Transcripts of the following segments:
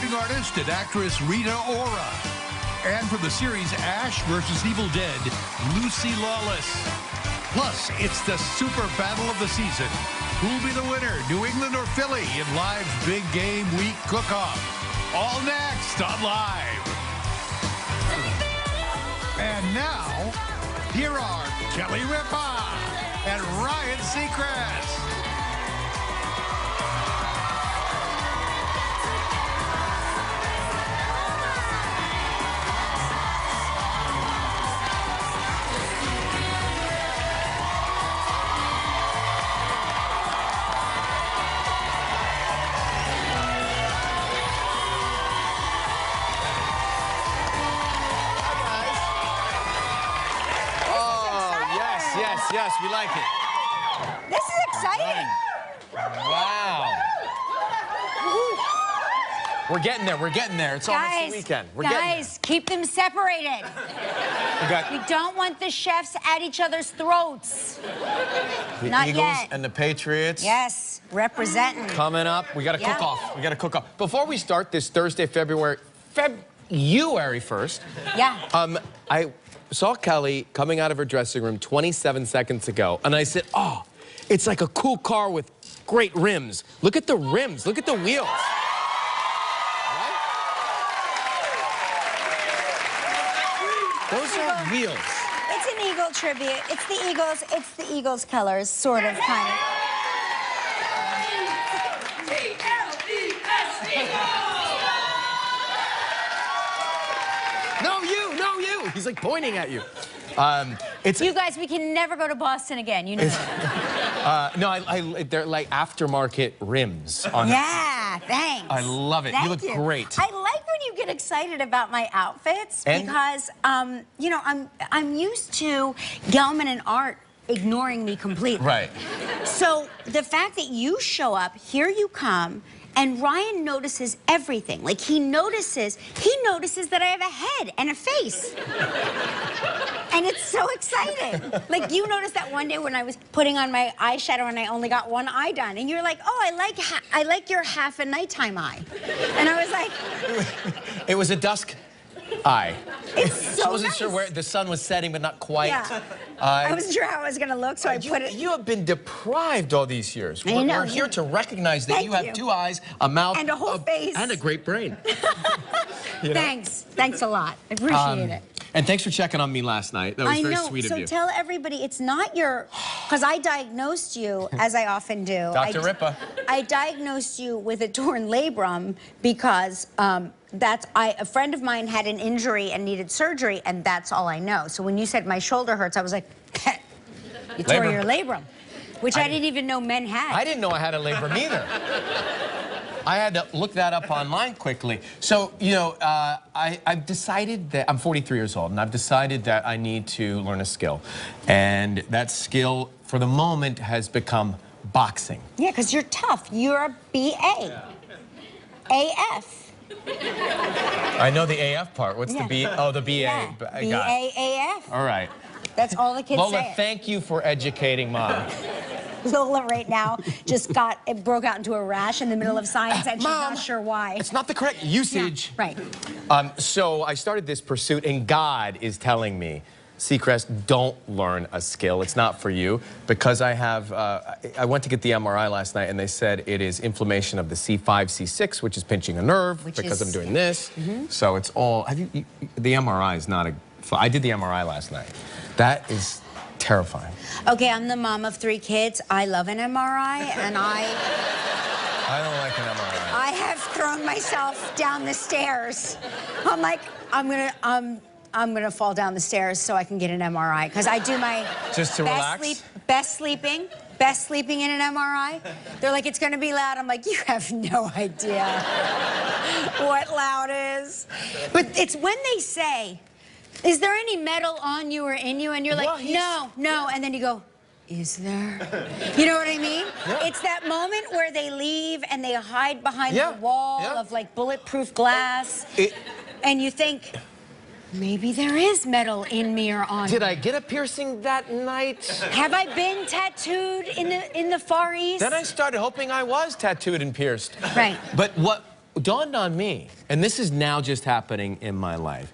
recording artist and actress Rita Ora. And from the series Ash vs. Evil Dead, Lucy Lawless. Plus, it's the super battle of the season. Who'll be the winner, New England or Philly, in Live's Big Game Week Cook-Off? All next on Live. And now, here are Kelly Ripa and Ryan Seacrest. Yes, we like it. This is exciting. Wow. We're getting there. We're getting there. It's almost the weekend. We're getting there. Guys, keep them separated. We don't want the chefs at each other's throats. The Not Eagles yet. and the Patriots. Yes, representing. Coming up. We got to cook off. We got to cook off. Before we start this Thursday, February 1st. Yeah. I saw Kelly coming out of her dressing room 27 seconds ago, and I said, oh, it's like a cool car with great rims. Look at the rims. Look at the wheels. Right? Those are wheels. It's an Eagle tribute. It's the Eagles. It's the Eagles colors, sort of, kind of. He's like pointing at you. You guys, we can never go to Boston again. You know that. No, they're like aftermarket rims. Yeah, thanks. I love it. Thank you look great. I like when you get excited about my outfits because, you know, I'm used to Gelman and Art ignoring me completely. Right. So the fact that you show up, here you come, and Ryan notices everything. Like, he notices that I have a head and a face. And it's so exciting. Like, you noticed that one day when I was putting on my eyeshadow and I only got one eye done. And you're like, oh, I like your half a nighttime eye. And I was like... It was a dusk eye. It's so I wasn't nice. sure where the sun was setting, but not quite. Yeah. I wasn't sure how it was going to look, so I put it... You have been deprived all these years. I know. We're here to recognize that you have 2 eyes, a mouth... And a whole face. And a great brain. You know? Thanks a lot. I appreciate it. And thanks for checking on me last night. That was very sweet of you. So tell everybody, it's not your... Because I diagnosed you, as I often do. Dr. Ripa. I diagnosed you with a torn labrum because a friend of mine had an injury and needed surgery, and that's all I know. So when you said my shoulder hurts, I was like, you tore your labrum, which I didn't even know men had. I didn't know I had a labrum either. I had to look that up online quickly. So, you know, I've decided that I'm 43 years old, and I've decided that I need to learn a skill. And that skill, for the moment, has become boxing. Yeah, because you're tough. You're a BA. AF. I know the AF part. What's the B? Oh, the BA. Yeah. BAAF. All right. That's all the kids say. Lola, thank you for educating Mom. Lola right now just broke out into a rash in the middle of science, and she's not sure why. It's not the correct usage. Yeah, right. So I started this pursuit, and God is telling me, Seacrest, don't learn a skill. It's not for you. Because I went to get the MRI last night, and they said it is inflammation of the C5, C6, which is pinching a nerve, because I'm doing this. So it's all, the MRI is not I did the MRI last night. That is terrifying. Okay, I'm the mom of 3 kids. I love an MRI, and I don't like an MRI. I have thrown myself down the stairs. I'm like, I'm gonna fall down the stairs so I can get an MRI, because I do my just to relax. Best sleeping in an MRI. They're like, it's gonna be loud. I'm like, you have no idea what loud is. But it's when they say, is there any metal on you or in you? And you're like, no. And then you go, is there? You know what I mean? Yeah. It's that moment where they leave and they hide behind the wall of like bulletproof glass. And you think, maybe there is metal in me or on me. Did I get a piercing that night? Have I been tattooed in the Far East? Then I started hoping I was tattooed and pierced. Right. But dawned on me, and this is now just happening in my life.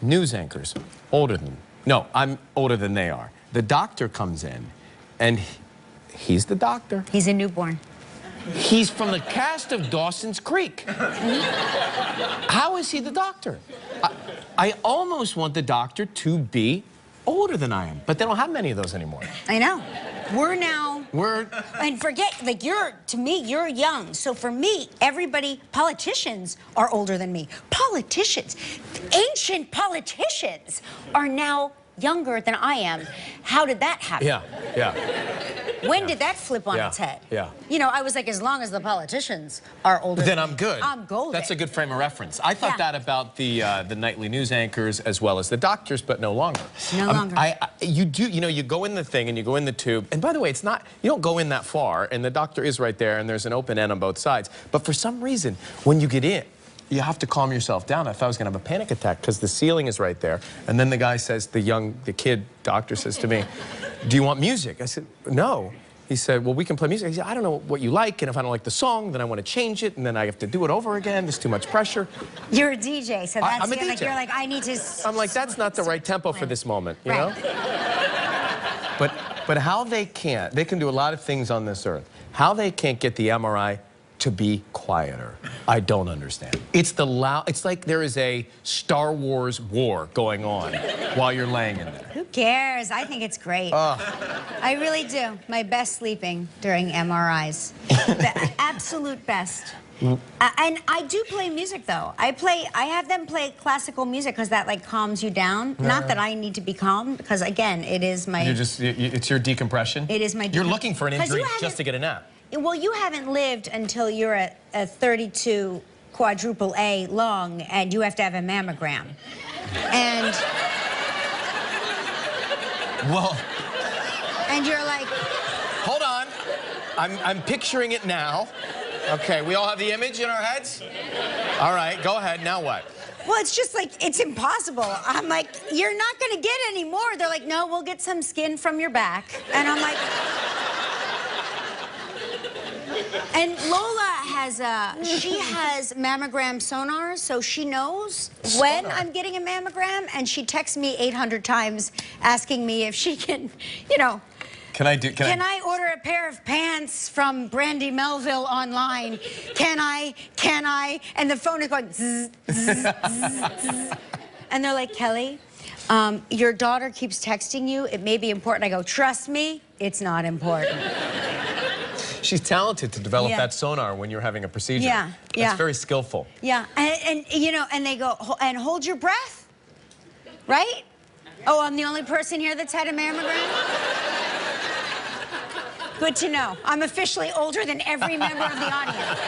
News anchors, older than, no, I'm older than they are. The doctor comes in, and he's the doctor. He's a newborn. He's from the cast of Dawson's Creek. How is he the doctor? I almost want the doctor to be older than I am, but they don't have many of those anymore. I know. We're and forget, like, to me, you're young. So for me, politicians are older than me. Politicians, ancient politicians are now younger than I am. How did that happen? Yeah. When did that flip on its head? Yeah. You know, I was like, as long as the politicians are older Then than I'm good. I'm golden. That's a good frame of reference. I thought that about the nightly news anchors as well as the doctors, but no longer. No longer. You do, you know, you go in the thing and you go in the tube, and by the way, it's not, you don't go in that far, and the doctor is right there, and there's an open end on both sides. But for some reason, when you get in, you have to calm yourself down. I thought I was going to have a panic attack because the ceiling is right there. And then the guy says, the kid doctor says to me, do you want music? I said, no. He said, well, we can play music. He said, I don't know what you like, and if I don't like the song, then I want to change it, and then I have to do it over again. There's too much pressure. You're a DJ, so that's I'm a DJ. Like, you're like, I need to. I'm like, that's not the right tempo for this moment, you know? But how they can do a lot of things on this earth. How they can't get the MRI to be quieter, I don't understand. It's like there is a Star Wars war going on while you're laying in there. Who cares? I think it's great. I really do. My best sleeping during MRIs. The absolute best. And I do play music, though. I have them play classical music because that, like, calms you down. Not that I need to be calm, because, again, it is my... It's your decompression? It is my You're looking for an injury just to get a nap. Well, you haven't lived until you're a 32 quadruple A long, and you have to have a mammogram. And... Well... And you're like... Hold on. I'm picturing it now. Okay, we all have the image in our heads? All right, go ahead. Now what? Well, it's just like, it's impossible. I'm like, you're not going to get any more. They're like, no, we'll get some skin from your back. And I'm like... And Lola she has mammogram sonar, so she knows when I'm getting a mammogram, and she texts me 800 times asking me if she can, you know... Can I order a pair of pants from Brandy Melville online? Can I? And the phone is going zzz, zzz, zzz, zzz. And they're like, Kelly, your daughter keeps texting you. It may be important. I go, trust me, it's not important. She's talented to develop that sonar when you're having a procedure. Yeah. That's very skillful. Yeah, and you know, and they go, and hold your breath, right? Oh, I'm the only person here that's had a mammogram? Good to know. I'm officially older than every member of the audience.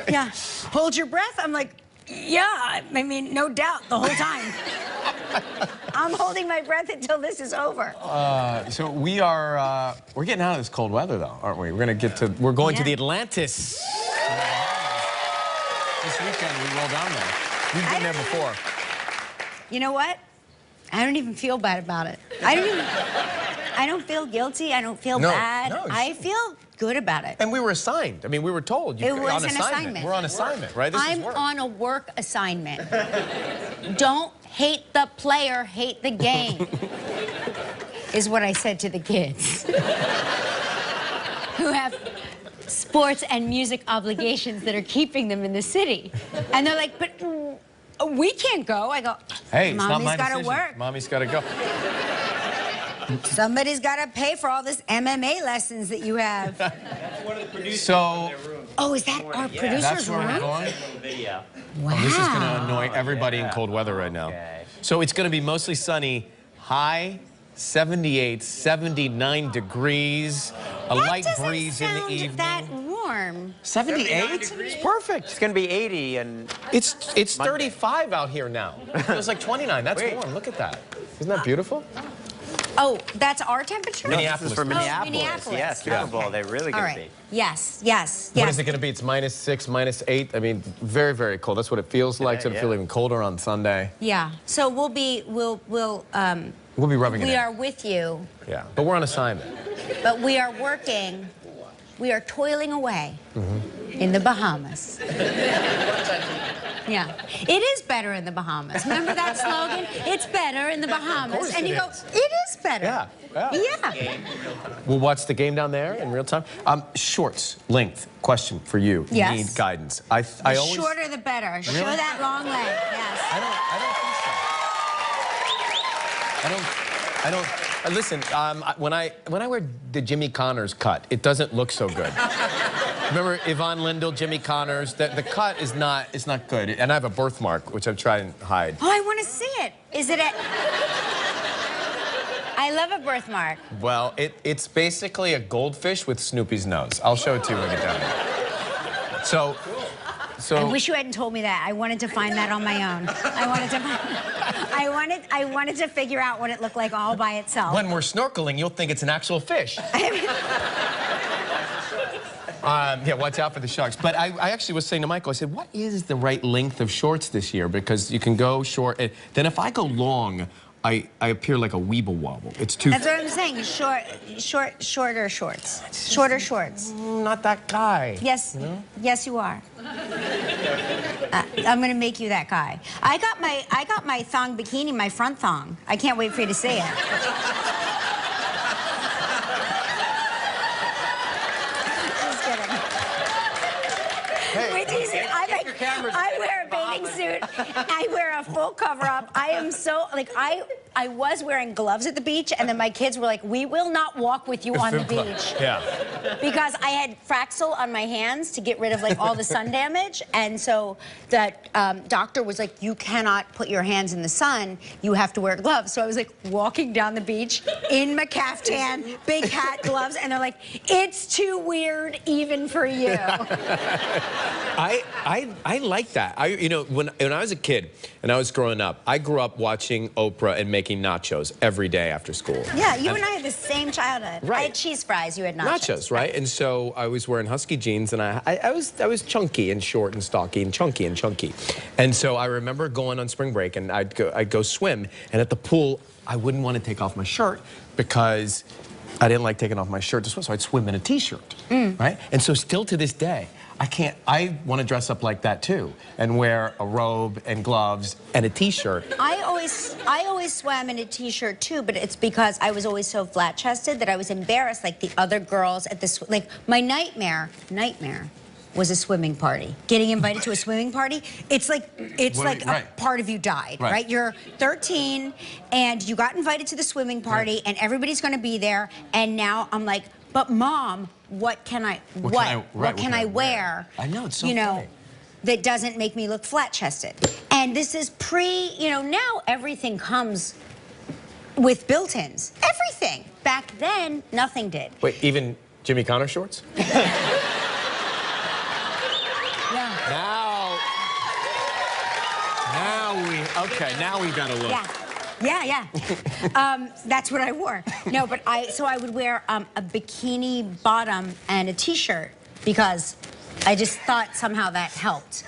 Yeah. Hold your breath? I'm like, yeah, I mean, no doubt, the whole time. I'm holding my breath until this is over. So we're getting out of this cold weather, though, aren't we? We're going to the Atlantis. This weekend, we roll down there. We've been there before. You know what? I don't even feel bad about it. I don't feel guilty. I don't feel bad. No, I feel good about it. And we were assigned. I mean, we were told. It was an assignment. We're on assignment, right? I'm on a work assignment. Don't hate the player, hate the game, is what I said to the kids who have sports and music obligations that are keeping them in the city. And they're like, but we can't go. I go, hey, it's not my decision. Mommy's got to work. Mommy's got to go. Somebody's got to pay for all this MMA lessons that you have. That's one of the producers So... in their room. Oh, is that our producer's That's where room? we're going? Video. Wow. Oh, this is going to annoy everybody in cold weather right now. Okay. So it's going to be mostly sunny, high 78, 79 degrees, a light breeze in the evening. That warm. 78? It's perfect. It's gonna be 80 and It's 35 out here now. It feels like 29. That's warm. Look at that. Isn't that beautiful? Oh, that's our temperature? Minneapolis. this is for Minneapolis. Minneapolis. Yeah, Super Bowl. They're really All gonna right. be. Yes. What is it going to be? It's -6, -8. I mean, very, very cold. That's what it feels like. It's going to feel even colder on Sunday. Yeah. So we'll be rubbing it we in. are with you, Yeah, but we're on assignment. but we are working. We are toiling away in the Bahamas. Yeah. It is better in the Bahamas. Remember that slogan? It's better in the Bahamas. And you go, it is better. Yeah. Yeah. We'll watch the game down there in real time. Shorts, length, question for you. Yes. Need guidance. I The always... shorter the better. Show that long leg, yes. I don't listen, when I wear the Jimmy Connors cut, it doesn't look so good. Remember Yvonne Lindell, Jimmy Connors? The cut is not good. And I have a birthmark, which I'm trying to hide. Oh, I want to see it. Is it a... I love a birthmark. Well, it's basically a goldfish with Snoopy's nose. I'll show it to you when we get down there. So... I wish you hadn't told me that. I wanted to find that on my own. I wanted to figure out what it looked like all by itself. When we're snorkeling, you'll think it's an actual fish. Yeah, watch out for the sharks. But I actually was saying to Michael, I said, what is the right length of shorts this year? Because you can go short. Then if I go long, I appear like a weeble wobble. It's too... That's what I'm saying. Shorter shorts. Shorter shorts. Not that guy. Yes. You know? Yes, you are. I'm gonna make you that guy. I got my thong bikini, my front thong. I can't wait for you to see it. Just kidding. Hey, wait till you see it. I wear a bathing suit. I wear a full cover-up. I am so, like, I was wearing gloves at the beach, and then my kids were like, we will not walk with you on the beach. Yeah. Because I had Fraxel on my hands to get rid of, like, all the sun damage, and so the doctor was like, you cannot put your hands in the sun, you have to wear gloves. So I was, like, walking down the beach in my caftan, big hat, gloves, and they're like, it's too weird even for you. I like that. You know, when I was a kid and I was growing up, I grew up watching Oprah and making nachos every day after school. Yeah, you and I had the same childhood. Right. I had cheese fries, you had nachos. Nachos, right? And so I was wearing husky jeans, and I was chunky and short and stocky and chunky and chunky. And so I remember going on spring break, and I'd go swim, and at the pool, I wouldn't want to take off my shirt because I didn't like taking off my shirt to swim, so I'd swim in a t-shirt, right? And so still to this day, I want to dress up like that too, and wear a robe and gloves and a t-shirt. I always swam in a t-shirt too, but it's because I was always so flat-chested that I was embarrassed like the other girls at the, like, my nightmare was a swimming party. Getting invited to a swimming party, it's like a part of you died, right? You're 13 and you got invited to the swimming party and everybody's gonna be there, and now I'm like, but Mom, what can I wear? I know, it's so funny. That doesn't make me look flat-chested. And this is now everything comes with built-ins. Everything. Back then, nothing did. Wait, even Jimmy Connor shorts? Yeah. Now we got to look. Yeah. That's what I wore. No, but so I would wear a bikini bottom and a t-shirt because I just thought somehow that helped.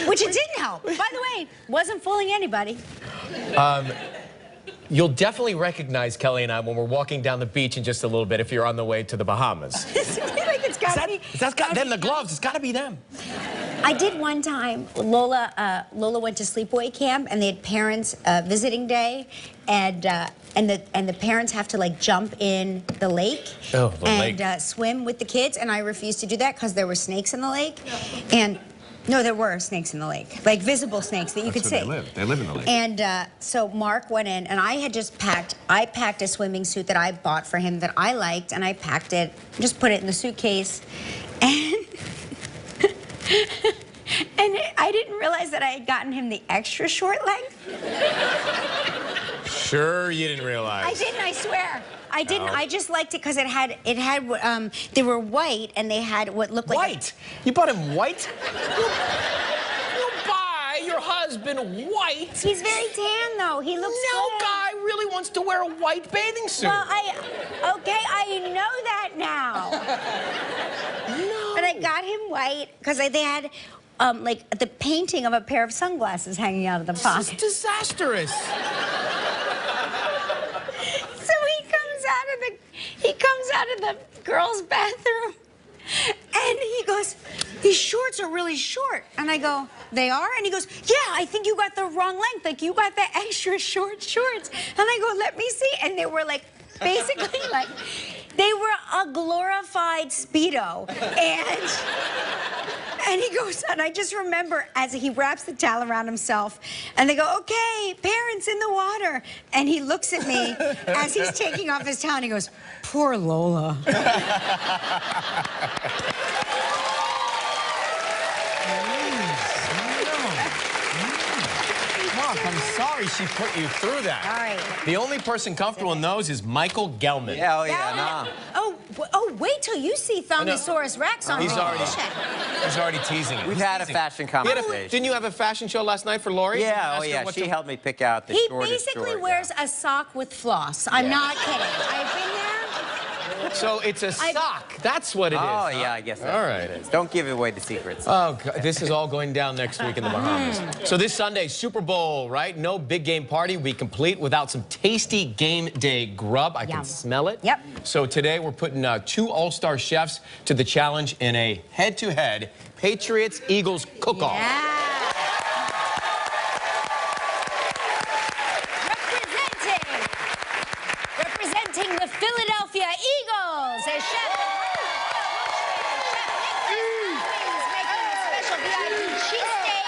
Which it didn't help. By the way, wasn't fooling anybody. You'll definitely recognize Kelly and I when we're walking down the beach in just a little bit if you're on the way to the Bahamas. It's gotta be. Then the gloves, it's got to be them. I did one time. Lola went to sleepaway camp, and they had parents visiting day, and the parents have to like jump in the lake swim with the kids, and I refused to do that because there were snakes in the lake, and. No, there were snakes in the lake, like visible snakes that you could see. They live in the lake. And so Mark went in, and I had just packed a swimming suit that I bought for him that I liked, and I packed it, just put it in the suitcase, and I didn't realize that I had gotten him the extra short length. Sure, you didn't realize. I didn't, I swear. I didn't. I just liked it because it had they were white and they had what looked like white. You bought him white? You buy your husband white? He's very tan though. He looks No good. guy really wants to wear a white bathing suit. Well, I know that now. No. But I got him white because they had like the painting of a pair of sunglasses hanging out of the pocket. This is disastrous. He comes out of the girls' bathroom, and he goes, these shorts are really short. And I go, they are? And he goes, yeah, I think you got the wrong length. Like, you got the extra short shorts. And I go, let me see. And they were like, basically like, they were a glorified Speedo. And he goes, and I just remember as he wraps the towel around himself, and they go, okay, parents in the water. And he looks at me as he's taking off his towel, and he goes, poor Lola. Mark, I'm sorry she put you through that. All right. The only person comfortable in those is Michael Gelman. Yeah, oh yeah, nah. Oh, wait till you see Thomnosaurus Rex on He's television. already teasing it. We've had a fashion conversation. Didn't you have a fashion show last night for Lori? Yeah, oh yeah, she helped me pick out the He shortest basically short, wears a sock with floss. I'm not kidding. I've been there. So it's a sock. That's what it is. Oh yeah, I guess that's all what right. it is. Don't give away the secrets. Oh, God, this is all going down next week in the Bahamas. So this Sunday, Super Bowl, right? No big game party will be complete without some tasty game day grub. I can smell it. Yep. So today we're putting 2 all-star chefs to the challenge in a head-to-head Patriots-Eagles cook-off. Yeah. Representing the Philadelphia Eagles is Chef Nicholas making a special VIP cheesesteak.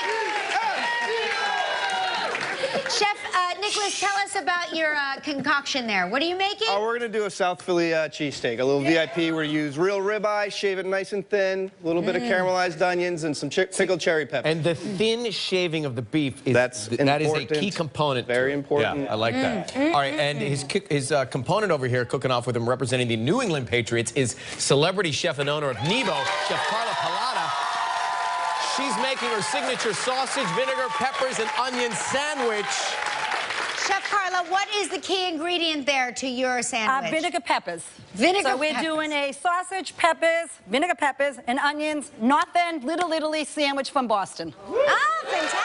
Chef Nicholas, tell us about your concoction there. What are you making? We're going to do a South Philly cheesesteak, a little VIP. We're going to use real ribeye, shave it nice and thin, a little bit of caramelized onions, and some pickled cherry pepper. And the thin shaving of the beef is that is a key component. Very important. Yeah, I like that. All right, and his component over here, cooking off with him, representing the New England Patriots, is celebrity chef and owner of Nebo, Chef Carla Pallotta. She's making her signature sausage, vinegar, peppers, and onion sandwich. Chef Carla, what is the key ingredient there to your sandwich? Vinegar peppers. Vinegar So we're peppers. doing a sausage, peppers, vinegar peppers, and onions, North End, Little Italy sandwich from Boston. Ah, fantastic.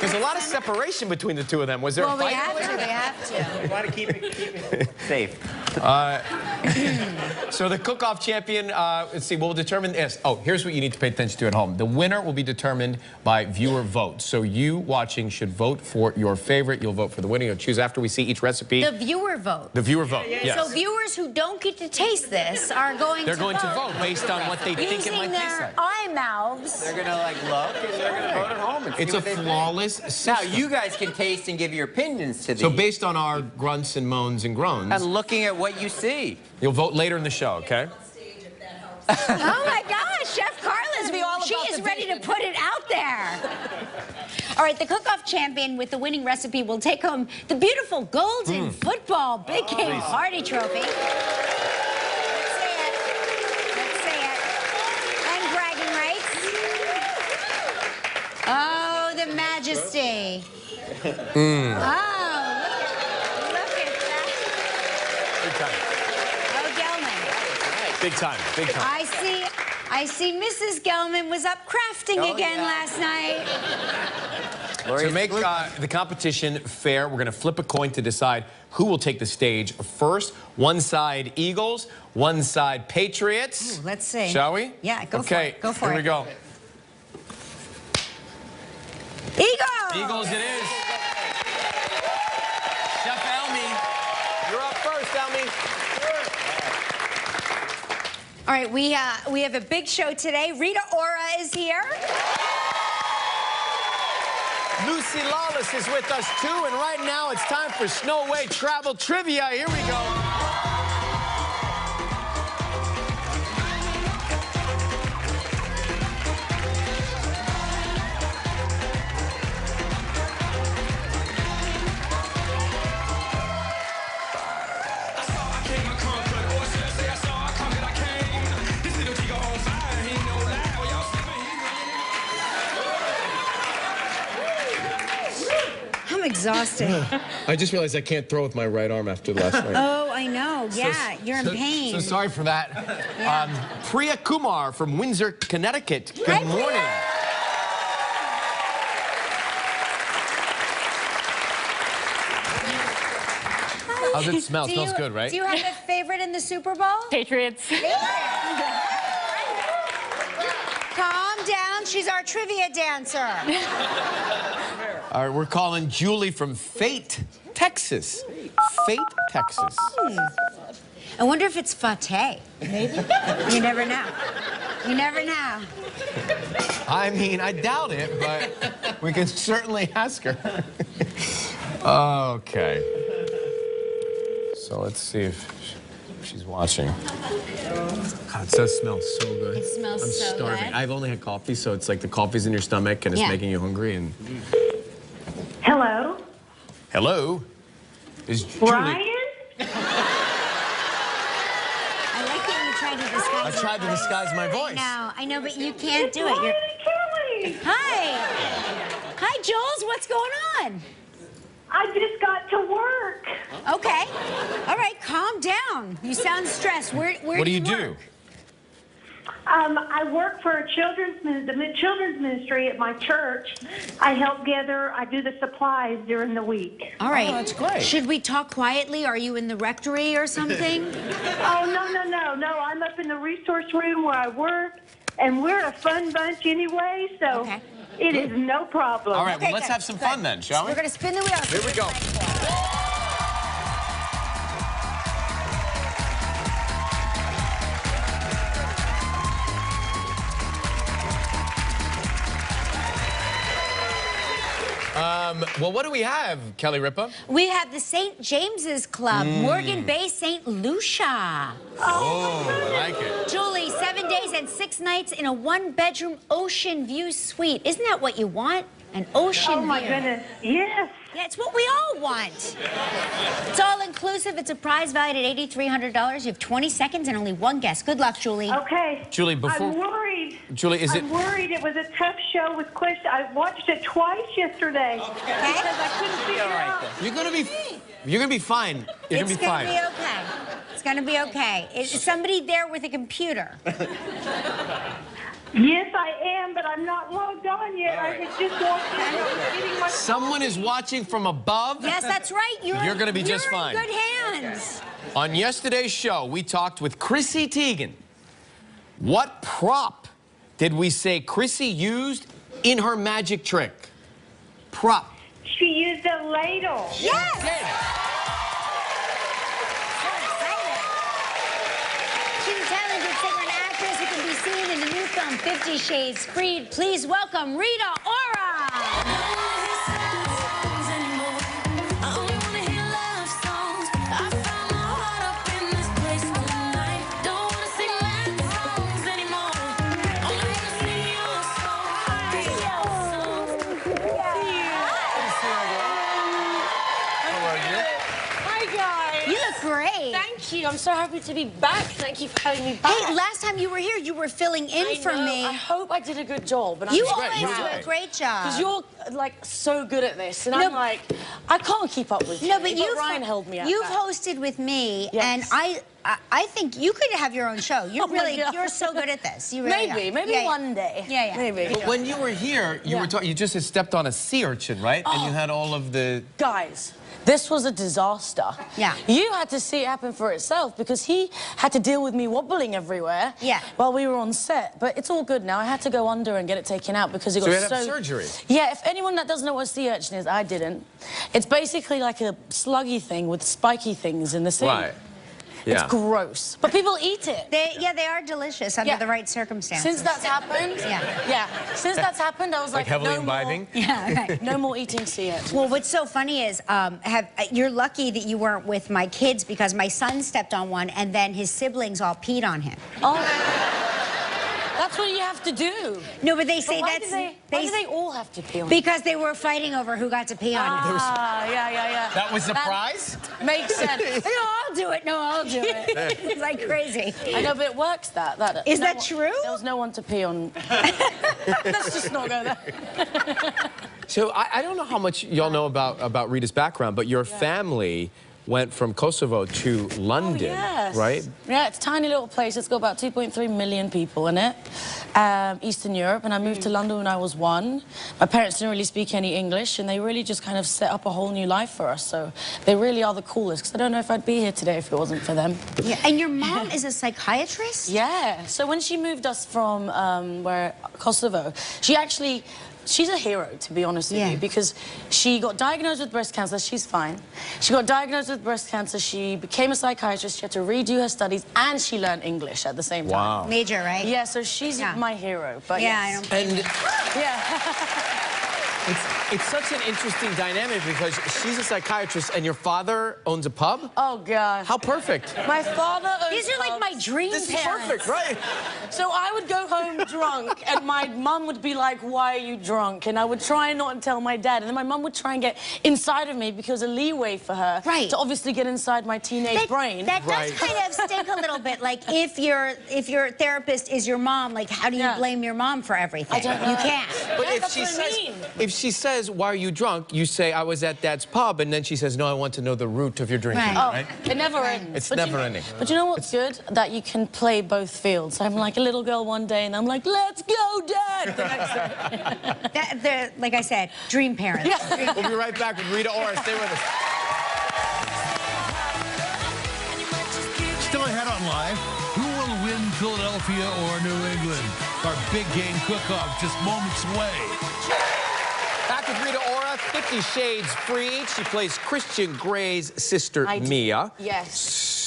There's a lot of separation between the two of them. Was there Well, a fight? we have to. We want to keep it safe. So the cook-off champion, let's see, we'll determine this. Oh, here's what you need to pay attention to at home. The winner will be determined by viewer vote. So you watching should vote for your favorite. You'll vote for the winner. You'll choose after we see each recipe. The viewer vote. The viewer vote, yes. So viewers who don't get to taste this are going They're to going vote. to vote based on what they think it using might taste their like. eye mouths. They're going to like look and they're going to vote at home and see It's a what they think. flawless system. Now, you guys can taste and give your opinions to these. So based on our grunts and moans and groans, And looking at what you see. you'll vote later in the show, okay? Oh my gosh, Chef Carla's she is ready to put it out there. All right, the cook-off champion with the winning recipe will take home the beautiful golden football big game party trophy. Let's see it. Let's see it. And bragging rights. Oh, the majesty. Oh, look at that. Big time. Oh, Gelman. Big time, big time. I see Mrs. Gelman was up crafting again last night. To make the competition fair, we're going to flip a coin to decide who will take the stage first. One side Eagles, one side Patriots. Ooh, let's see. Shall we? Yeah, go for it. Go for here it. we go. Eagles! Eagles it is. Chef Elmi, you're up first, Elmi. All right, we have a big show today. Rita Ora is here. Lucy Lawless is with us too, and right now it's time for Snow Way Travel Trivia. Here we go. I'm exhausted. I just realized I can't throw with my right arm after last night. Oh, I know. Yeah, you're in pain. So sorry for that. Yeah. Priya Kumar from Windsor, Connecticut. Good Hi, morning. Priya. How's it smell? Smells good, right? Do you have a favorite in the Super Bowl? Patriots. Calm down. She's our trivia dancer. All right, we're calling Julie from Fate, Texas. Fate, Texas. I wonder if it's Fateh. Maybe. You never know. You never know. I mean, I doubt it, but we can certainly ask her. Okay. So let's see if she's watching. God, it does smell so good. It smells I'm so starving. good. I've only had coffee, so it's like the coffee's in your stomach and it's making you hungry. And Hello? hello, is Julie? Ryan? I like that you tried to disguise. I tried to disguise my voice. I know, but you can't do it. Ryan and Kelly. Hi. Hi, Jules. What's going on? I just got to work. Okay. All right, calm down. You sound stressed. Where What do you do? work? I work for the children's ministry at my church. I help gather, I do the supplies during the week. All right. Oh, that's great. Should we talk quietly? Are you in the rectory or something? Oh, no. I'm up in the resource room where I work, and we're a fun bunch anyway, so Okay. it is no problem. All right, Okay, well, let's good, have some good. fun then, shall we? We're going to spin the wheel. Here we go. Well, what do we have, Kelly Ripa? We have the St. James's Club, Morgan Bay, St. Lucia. Oh, I like it. Julie, 7 days and 6 nights in a 1-bedroom ocean view suite. Isn't that what you want? An ocean view. Oh, my goodness. Yes. Yeah, it's what we all want. It's all inclusive. It's a prize valued at $8,300. You have 20 seconds and only one guess. Good luck, Julie. Okay. Julie, before... I'm worried. Julie, is it... I'm worried. It was a tough show with questions. I watched it twice yesterday because I couldn't figure it out. You're gonna be fine. You're gonna be fine. It's gonna be okay. It's gonna be okay. Is somebody there with a computer? Yes, I am, but I'm not logged on yet. I was just walking in. I was getting my... Someone is watching from above. Yes, that's right. You're gonna be just fine. You're in good hands. On yesterday's show, we talked with Chrissy Teigen. What prop did we say Chrissy used in her magic trick? Prop. She used a ladle. Yes. She's a talented singer and actress who can be seen in the new film 50 Shades Freed. Please welcome Rita Ora. You look great. Thank you. I'm so happy to be back. Thank you for having me back. Hey, last time you were here, you were filling in I for know. me. I hope I did a good job. And You I'm always You do were a great job. Because you're like so good at this, and No, I'm like, I can't keep up with you. No, but you've Ryan held me up. You've hosted with me, Yes. and I think you could have your own show. You're Oh my really, God. you're so good at this. You really Maybe are. Yeah, one day. Yeah. Maybe. But when you were here, you were talking. You just had stepped on a sea urchin, right? And you had all of the. Guys, this was a disaster. Yeah. You had to see it happen for itself because he had to deal with me wobbling everywhere. Yeah. While we were on set, but it's all good now. I had to go under and get it taken out because it got So you had to have surgery? Yeah. If anyone that doesn't know what a sea urchin is, I didn't. It's basically like a sluggy thing with spiky things in the sea. Right. It's Yeah. gross, but people eat it. They are delicious under Yeah. the right circumstances. Since that's happened, Yeah. Since that's happened, I was like, heavily no imbibing? more. Yeah, right. No more eating sea urchins. Well, what's so funny is you're lucky that you weren't with my kids because my son stepped on one and then his siblings all peed on him. Oh, that's what you have to do. No, but they say But why that's do they all have to pee on? because they were fighting over who got to pee on him. Yeah. That was the prize? Makes sense. No, I'll do it. No, I'll do it. It's like crazy. I know, but it works. Is that true? There was no one to pee on. Let's just not go there. So I don't know how much y'all know about Rita's background, but your family went from Kosovo to London, Yes. right? Yeah, it's a tiny little place. It's got about 2.3 million people in it. Eastern Europe, and I moved to London when I was 1. My parents didn't really speak any English, and they really just kind of set up a whole new life for us. So they really are the coolest, because I don't know if I'd be here today if it wasn't for them. Yeah, and your mom is a psychiatrist? Yeah. So when she moved us from Kosovo, she's a hero, to be honest with you, because she got diagnosed with breast cancer. She's fine. She got diagnosed with breast cancer. She became a psychiatrist. She had to redo her studies, and she learned English at the same time. Wow. Major, right? Yeah, so she's my hero. But yeah, yes. I don't blame you. Yeah. It's such an interesting dynamic because she's a psychiatrist and your father owns a pub? Oh, gosh. How perfect. My father owns These are like my dream This is parents. perfect, right? So I would go home drunk, and my mum would be like, why are you drunk? And I would try not to tell my dad. And then my mum would try and get inside of me because a leeway for her to obviously get inside my teenage brain. That does kind of stink a little bit. Like, if your therapist is your mom, like, how do you blame your mom for everything? I don't know. You can't. But if she says, why are you drunk? You say, I was at Dad's pub, and then she says, no, I want to know the root of your drinking, right? It never ends. It's never ending. But you know what's good? That you can play both fields. I'm like a little girl one day, and I'm like, let's go, Dad! The next day. Like I said, dream parents. Yeah. We'll be right back with Rita Ora. Stay with us. Still ahead on Live, who will win Philadelphia or New England? Our big game cook-off just moments away. Back with Rita Ora, 50 Shades Freed. She plays Christian Grey's sister, Mia. Yes.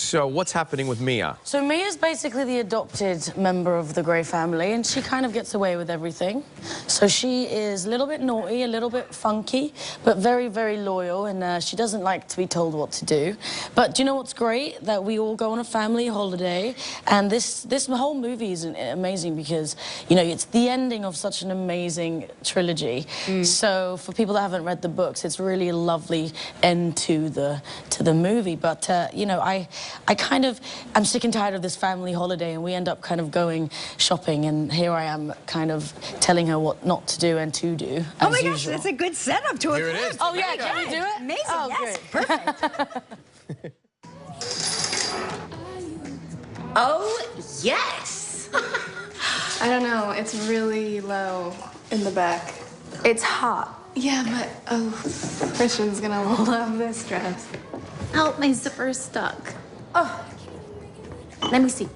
So what's happening with Mia? So Mia's basically the adopted member of the Grey family, and she kind of gets away with everything. So she is a little bit naughty, a little bit funky, but very, very loyal, and she doesn't like to be told what to do. But do you know what's great? That we all go on a family holiday, and this whole movie is amazing because, you know, it's the ending of such an amazing trilogy. So for people that haven't read the books, it's really a lovely end to the movie. But you know, I'm sick and tired of this family holiday, and we end up kind of going shopping, and here I am kind of telling her what not to do and to do. Oh my gosh, that's a good setup to it. Here it is. Oh yeah, can we do it? Amazing, oh, yes, great. perfect. Oh, yes. I don't know, it's really low in the back. It's hot. Yeah, but, oh, Christian's gonna love this dress. Help, my zipper's stuck. Oh, let me see.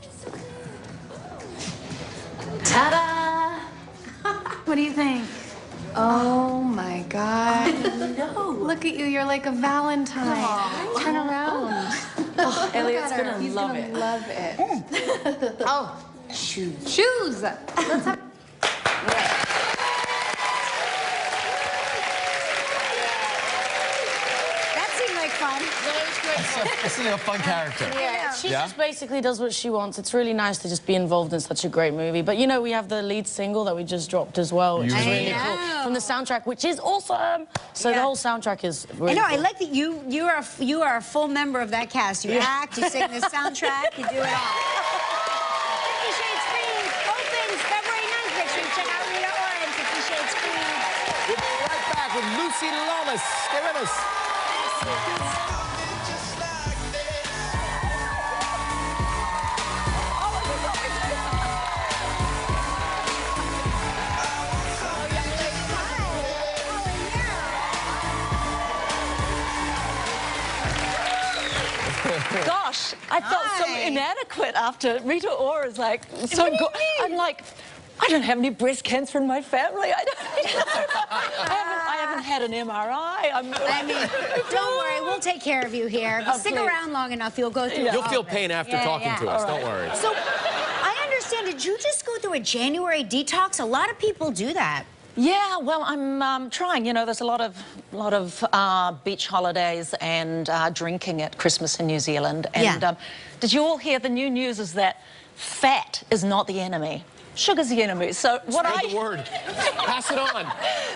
Ta-da! What do you think? Oh my God. No. Look at you, you're like a Valentine. Aww. Turn around. Oh, Elliot's gonna He's love gonna it. love it. Oh, shoes. Shoes! Let's have... This is a fun character. Yeah, she just basically does what she wants. It's really nice to just be involved in such a great movie. But you know, we have the lead single that we just dropped as well, which is really cool, from the soundtrack, which is awesome. So the whole soundtrack is really cool. I like that you are a full member of that cast. You act, you sing the soundtrack, you do it all. 50 Shades Freed opens February 9th. Make sure you check out Rita Ora and 50 Shades Freed. We'll be right back with Lucy Lawless. Stay with us. Gosh, I felt so inadequate after Rita Ora's like so good. I'm like, I don't have any breast cancer in my family. I haven't had an MRI. I mean, don't worry, we'll take care of you here. Stick around long enough, you'll go through. You'll feel pain after talking to us. Don't worry. So, I understand. Did you just go through a January detox? A lot of people do that. Yeah, well, I'm trying. You know, there's a lot of beach holidays and drinking at Christmas in New Zealand. And did you all hear the new news is that fat is not the enemy? Sugar's the enemy. So what Spread the word. Pass it on.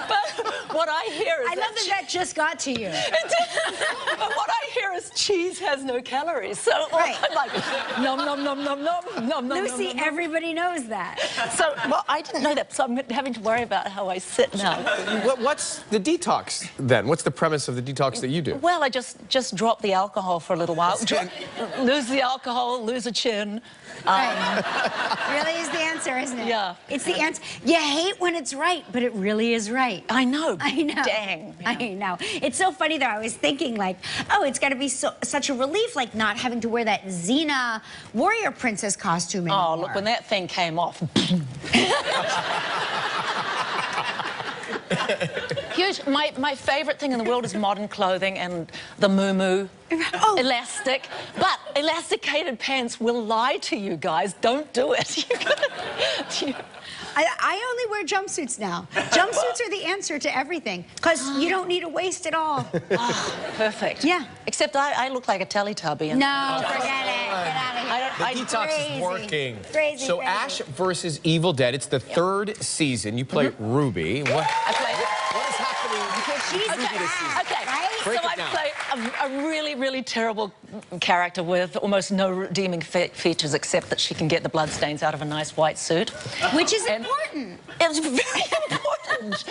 But what I hear is I love that just got to you. But what I hear is cheese has no calories. So I'm like, nom, nom, nom, nom, nom, nom, nom, Lucy, nom, nom. everybody knows that. So, well, I didn't know that, so I'm having to worry about how I sit now. What's the detox, then? What's the premise of the detox that you do? Well, I just drop the alcohol for a little while. Lose the alcohol, lose a chin. Really is the answer, isn't it? Yeah. It's the answer. You hate when it's right, but it really is right. I know. I know. Dang. Yeah. I know. It's so funny, though. I was thinking, like, oh, it's got to be such a relief, like, not having to wear that Xena warrior princess costume anymore. Oh, look, when that thing came off. Huge. My favorite thing in the world is modern clothing and the muumuu. Oh. Elastic. But elasticated pants will lie to you guys. Don't do it. I only wear jumpsuits now. Jumpsuits are the answer to everything, because you don't need a waist at all. Oh, perfect. Yeah. Except I look like a Teletubby. And No, forget it. Get out of here. The detox Crazy. is working. Crazy, So crazy. Ash versus Evil Dead. It's the third season. You play Ruby. What is happening? She's Ruby this season? Okay, Break so it I down. play a really, really terrible character with almost no redeeming features except that she can get the bloodstains out of a nice white suit. Which is important. It's very important.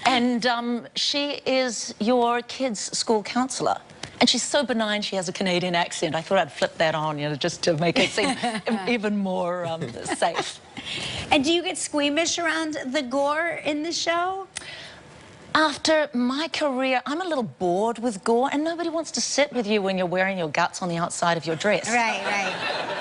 And she is your kid's school counsellor. And she's so benign, she has a Canadian accent. I thought I'd flip that on, you know, just to make it seem even more safe. And do you get squeamish around the gore in the show? After my career, I'm a little bored with gore, and nobody wants to sit with you when you're wearing your guts on the outside of your dress. Right, right.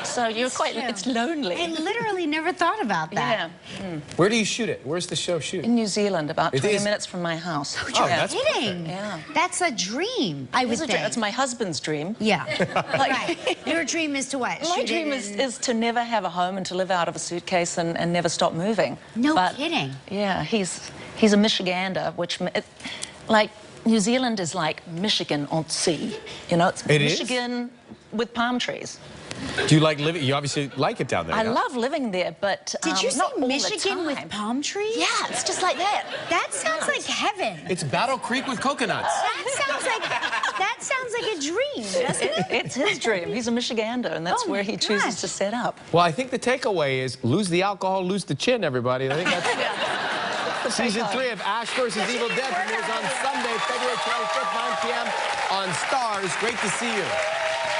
So you're True. it's lonely. I literally never thought about that. Yeah. Where do you shoot it? Where's the show shoot? In New Zealand, about It 20 is? minutes from my house. Oh, You're that's kidding. Yeah. That's a dream, I would think. It's my husband's dream. Yeah. Like, Right. Your dream is to what? My Shoot dream it is to never have a home and to live out of a suitcase and never stop moving. No But, kidding. Yeah, he's a Michigander, which, like, New Zealand is like Michigan on sea. You know, it's It is? Michigan with palm trees. Do you like living? You obviously like it down there. I yeah? love living there, but Did you say not all the Michigan with time. palm trees? Yeah, it's just like that. That sounds like heaven. It's Battle Creek with coconuts. That sounds like a dream, doesn't it? It's his dream. He's a Michigander, and that's Oh, where my he chooses gosh. to set up. Well, I think the takeaway is lose the alcohol, lose the chin, everybody. I think that's season 3 of Ash versus Evil Dead premieres on Sunday, February 25th, 9 p.m. on Stars. Great to see you.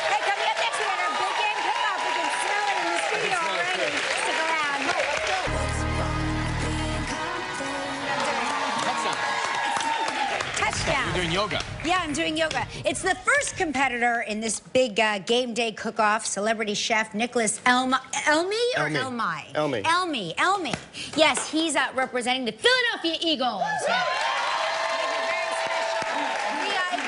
Hey, coming up next, we got our big game kickoff. We can smell it in the studio already. Stick around. Touchdown. You're doing yoga. Yeah, I'm doing yoga. It's the first competitor in this big game day cook-off, celebrity chef Nicholas Elmi. Yes, he's representing the Philadelphia Eagles. VIP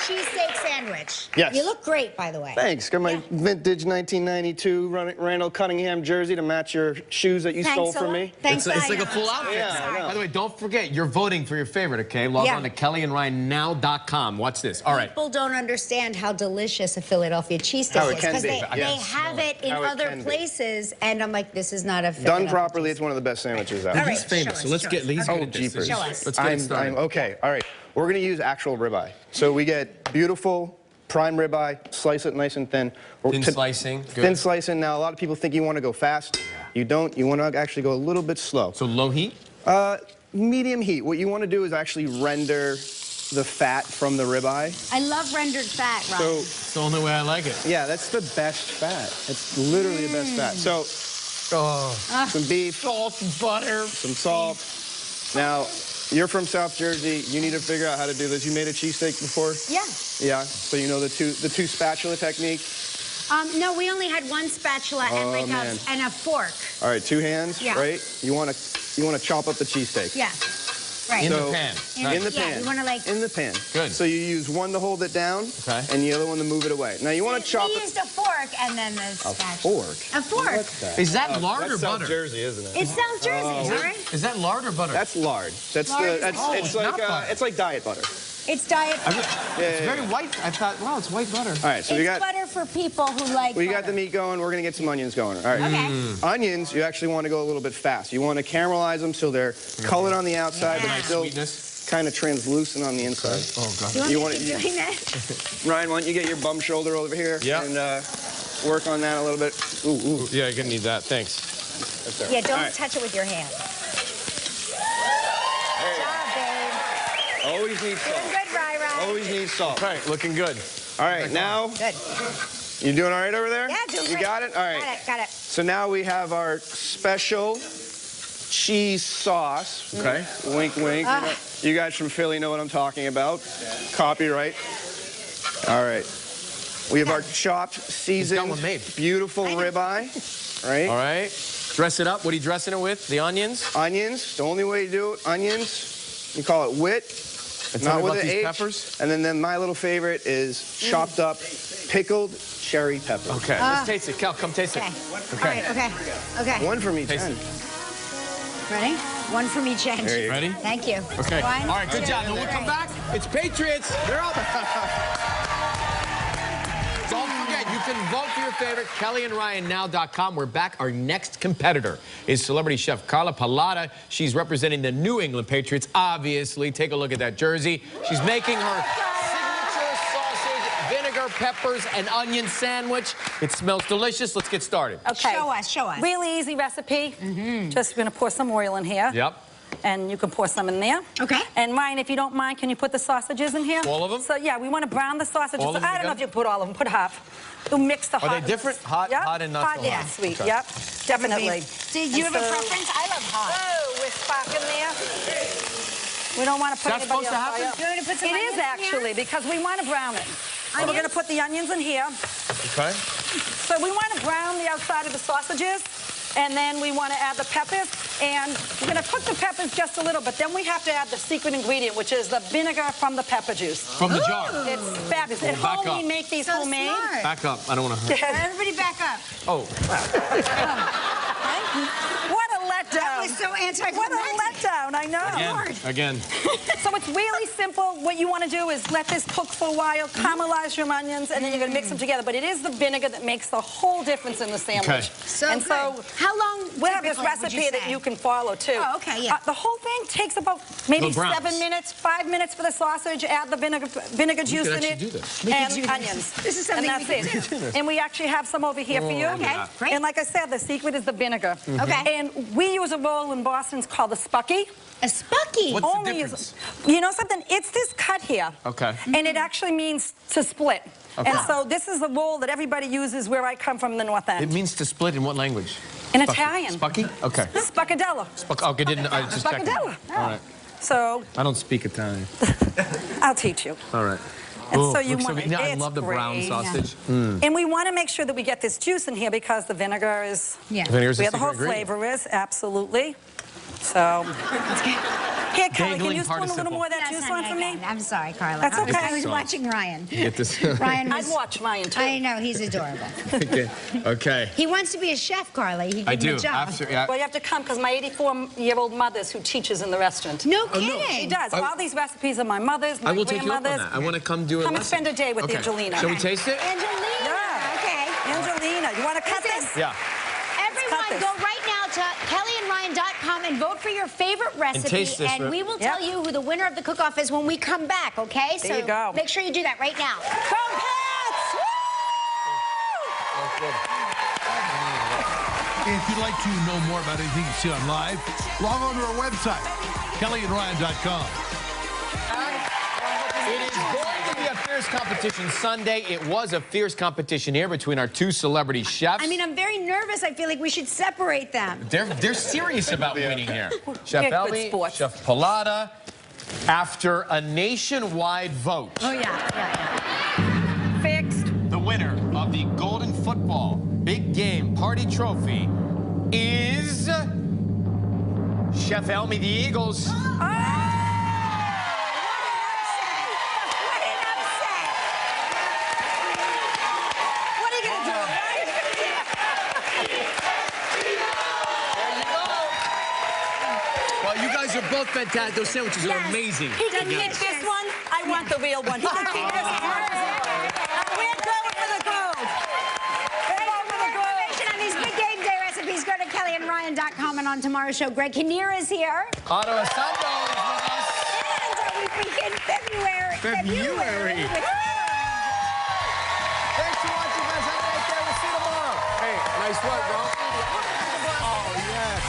cheesesteak sandwich. Yes. You look great, by the way. Thanks. Got my vintage 1992 Randall Cunningham jersey to match your shoes that you stole from me. Thanks, It's like a full outfit. Yeah, I know. By the way, don't forget, you're voting for your favorite, okay? Log on to KellyandRyanNow.com. Watch this. All right. People don't understand how delicious a Philadelphia cheesesteak is because they have it in other places, and I'm like, this is not a Done properly, it's one of the best sandwiches out All there. right, He's famous, so let's get Oh, jeepers. Show us. Let's get it started. Okay, all right. We're going to use actual ribeye. So we get beautiful prime ribeye, slice it nice and thin. Thin slicing, good. Thin slicing. Now, a lot of people think you want to go fast. You don't. You want to actually go a little bit slow. So low heat? Medium heat. What you want to do is actually render the fat from the ribeye. I love rendered fat, Rob. So, It's the only way I like it. yeah, that's the best fat. It's literally the best fat. So, some beef. Salt, butter. Some salt. Now, you're from South Jersey. You need to figure out how to do this. You made a cheesesteak before? Yeah. Yeah. So you know the two spatula technique? No, we only had one spatula and like and a fork. All right, 2 hands, Yeah. right? You want to chop up the cheesesteak. Yeah. Right. In the pan. In the pan. Yeah, you want to like... In the pan. Good. So you use one to hold it down, Okay. and the other one to move it away. Now you want to chop We it. used a fork and then the spatula. Fork. A fork. Is that lard or That's South butter? Jersey, isn't it? It's South Jersey, all right? Is that lard or butter? That's lard. That's Lard the. is That's, butter. it's Oh, like it's not butter. it's like diet butter. It's diet. It's very white. I thought, wow, it's white butter. All right, so It's we got butter for people who like we got butter. the meat going. We're gonna get some onions going. All right. Okay. Onions, you actually want to go a little bit fast. You want to caramelize them so they're colored on the outside, but still Sweetness. kind of translucent on the inside. Oh, God. Do you want You me to wanna- keep doing that? Ryan, why don't you get your bum shoulder over here Yeah. and work on that a little bit. Ooh. Yeah, you're going to need that. Thanks. That's there. Yeah, don't All right. touch it with your hand. Good job, babe. Always need Doing salt. good, Rai. Always need salt. All right, looking good. All right, now Good. You doing all right over there? Yeah, doing You great. got it? All right. Got it. So now we have our special cheese sauce. Okay. Wink, wink. You guys from Philly know what I'm talking about. Copyright. All right. We have our chopped, seasoned, beautiful ribeye. Right? All right. Dress it up. What are you dressing it with? The onions? Onions. The only way you do it, onions. You call it wit. And Not tell me with about an these H. peppers. And then my little favorite is chopped up pickled cherry peppers. Okay, let's taste it. Cal, come taste it. Okay. Okay. One from each Taste end. Ready? One from each end. There you go. Ready? Thank you. Okay. One, All right, good two, job. Now we'll come back. It's Patriots. They're up. Don't forget, you can vote for your favorite, KellyandRyanNow.com. We're back. Our next competitor is celebrity chef Carla Pallotta. She's representing the New England Patriots, obviously. Take a look at that jersey. She's making her signature sausage, vinegar, peppers, and onion sandwich. It smells delicious. Let's get started. Okay. Show us. Really easy recipe. Just going to pour some oil in here. Yep. And you can pour some in there. Okay. And Ryan, if you don't mind, can you put the sausages in here? All of them? So yeah, we want to brown the sausages. All of them I don't know if together? you put all of them. Put half. You'll mix the hot. Are they different? Hot, Yep. hot and not so hot? and sweet. Okay. Yep. Definitely. Do you have a And so- preference? I love hot. Oh, with spark in there. We don't want to put Is that anybody supposed to on happen? fire. You want me to put some It onions is in actually because we want to brown it. So we're going to put the onions in here. Okay. So we want to brown the outside of the sausages, and then we want to add the peppers, and we're going to cook the peppers just a little, but then we have to add the secret ingredient, which is the vinegar from the pepper juice. From the jar. It's fabulous. At back home, up. we make these So homemade. smart. Back up. I don't want to hurt. Everybody back up. Oh. What a letdown. That was so What anticlimactic. a letdown, I know. Again. So it's really simple. What you want to do is let this cook for a while, caramelize your onions, and then you're going to mix them together. But it is the vinegar that makes the whole difference in the sandwich. Okay. So and good. so How long we have this typically would recipe you that say? you can follow too. Oh, okay, yeah. The whole thing takes about maybe Little browns. 7 minutes, 5 minutes for the sausage. Add the vinegar juice could in actually it, do this. and onions. This is something and we that's can it. And we actually have some over here for you. Okay, great. And like I said, the secret is the vinegar. Okay. And we use a roll in Boston called the spucky. A spucky. What's the Only difference? You know something? It's this cut here. Okay. And it actually means to split. Okay. And so this is a roll that everybody uses where I come from in the North End. It means to split in what language? In Spucky. Italian. Spucky? Okay. Spaccadella. Okay, didn't I just checked. Spaccadella. All right. So I don't speak Italian. I'll teach you. All right. And Ooh, so you looks want good. I it's love the brown great. sausage. And we want to make sure that we get this juice in here because the vinegar is Vinegar's where the the whole secret ingredient. flavor is. Absolutely. So here, Kelly, can you Dangling spoon a little participle. more of that juice on for me? I'm sorry, Carla. That's okay. I was watching Ryan. Get this. Ryan I'd was... watch Ryan too. I know, he's adorable. Okay. Okay. He wants to be a chef, Carla. He I gave him do. a job. Absolutely. Well, you have to come because my 84-year-old mother's who teaches in the restaurant. No kidding. She does. All these recipes are my mother's, my I will take you up on grandmother's. that. I want to come do a Come and lesson. spend a day with Okay. Angelina. Shall we taste it? Angelina. Yeah. Okay. Angelina, you want to cut Listen. this? Yeah. Everyone, this. go right now to KellyandRyan.com and vote for your favorite recipe. taste this, and we will tell you who the winner of the cook-off is when we come back, okay? There you go. Make sure you do that right now. Go Pats! If you'd like to know more about anything you see on live, log on to our website, KellyandRyan.com. It is going to be a fierce competition Sunday. It was a fierce competition here between our two celebrity chefs. I mean, I'm very nervous. I feel like we should separate them. They're serious about winning here. Chef They're good Elby, sports. Chef Pallotta, after a nationwide vote, Oh, yeah. Fixed. the winner of the Golden Football Big Game Party Trophy is Chef Elmy, the Eagles. What are you going to do? Well, you guys are both fantastic. Those sandwiches are amazing. He can Again. keep this one. I want the real one. He can keep this one. We're going for the gold. We're going for the gold. Information on these big game day recipes, go to KellyandRyan.com. And on tomorrow's show, Greg Kinnear is here. Otto Asando is with us. And we begin February. February. Thanks for watching, guys. Have a nice day. We'll see you tomorrow. Hey, nice work, bro. Oh, yes.